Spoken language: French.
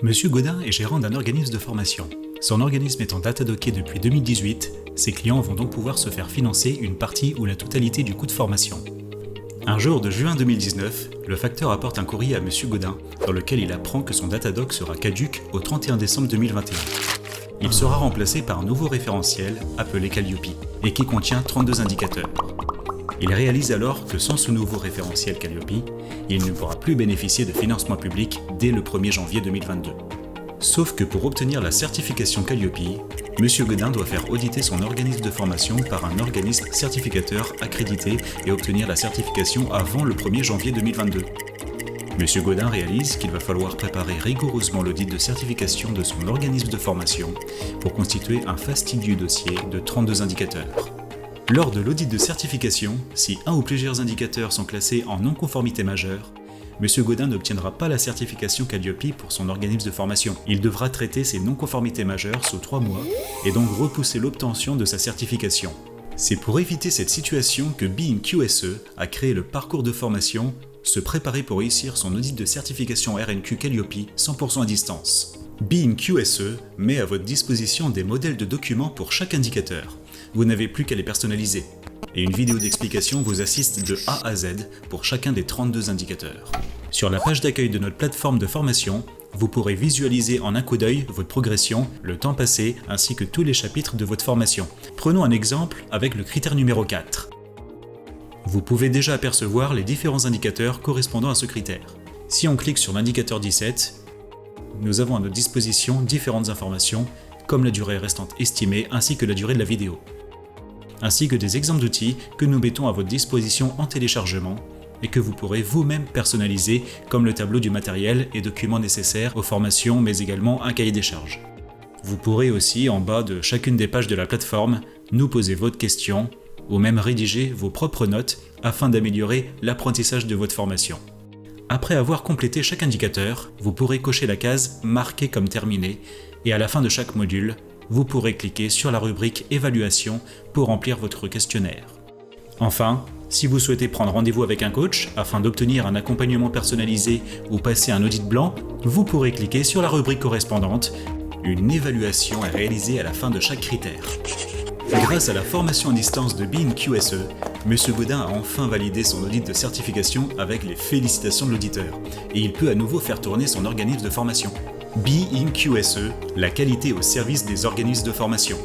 Monsieur Godin est gérant d'un organisme de formation. Son organisme étant datadocké depuis 2018, ses clients vont donc pouvoir se faire financer une partie ou la totalité du coût de formation. Un jour de juin 2019, le facteur apporte un courrier à Monsieur Godin dans lequel il apprend que son Datadoc sera caduc au 31 décembre 2021. Il sera remplacé par un nouveau référentiel appelé Calliope et qui contient 32 indicateurs. Il réalise alors que sans ce nouveau référentiel Calliope, il ne pourra plus bénéficier de financement public dès le 1er janvier 2022. Sauf que pour obtenir la certification Calliope, M. Godin doit faire auditer son organisme de formation par un organisme certificateur accrédité et obtenir la certification avant le 1er janvier 2022. M. Godin réalise qu'il va falloir préparer rigoureusement l'audit de certification de son organisme de formation pour constituer un fastidieux dossier de 32 indicateurs. Lors de l'audit de certification, si un ou plusieurs indicateurs sont classés en non-conformité majeure, M. Godin n'obtiendra pas la certification Calliope pour son organisme de formation. Il devra traiter ces non-conformités majeures sous 3 mois et donc repousser l'obtention de sa certification. C'est pour éviter cette situation que Being QSE a créé le parcours de formation Se préparer pour réussir son audit de certification RNQ Calliope 100% à distance. Being QSE met à votre disposition des modèles de documents pour chaque indicateur. Vous n'avez plus qu'à les personnaliser. Et une vidéo d'explication vous assiste de A à Z pour chacun des 32 indicateurs. Sur la page d'accueil de notre plateforme de formation, vous pourrez visualiser en un coup d'œil votre progression, le temps passé, ainsi que tous les chapitres de votre formation. Prenons un exemple avec le critère numéro 4. Vous pouvez déjà apercevoir les différents indicateurs correspondant à ce critère. Si on clique sur l'indicateur 17, nous avons à notre disposition différentes informations, comme la durée restante estimée ainsi que la durée de la vidéo, ainsi que des exemples d'outils que nous mettons à votre disposition en téléchargement et que vous pourrez vous-même personnaliser, comme le tableau du matériel et documents nécessaires aux formations, mais également un cahier des charges. Vous pourrez aussi, en bas de chacune des pages de la plateforme, nous poser votre question ou même rédiger vos propres notes afin d'améliorer l'apprentissage de votre formation. Après avoir complété chaque indicateur, vous pourrez cocher la case « Marqué comme terminé » et à la fin de chaque module, vous pourrez cliquer sur la rubrique « Évaluation » pour remplir votre questionnaire. Enfin, si vous souhaitez prendre rendez-vous avec un coach afin d'obtenir un accompagnement personnalisé ou passer un audit blanc, vous pourrez cliquer sur la rubrique correspondante « Une évaluation est réalisée à la fin de chaque critère ». Grâce à la formation à distance de Being QSE, M. Godin a enfin validé son audit de certification avec les félicitations de l'auditeur et il peut à nouveau faire tourner son organisme de formation. Being QSE, la qualité au service des organismes de formation.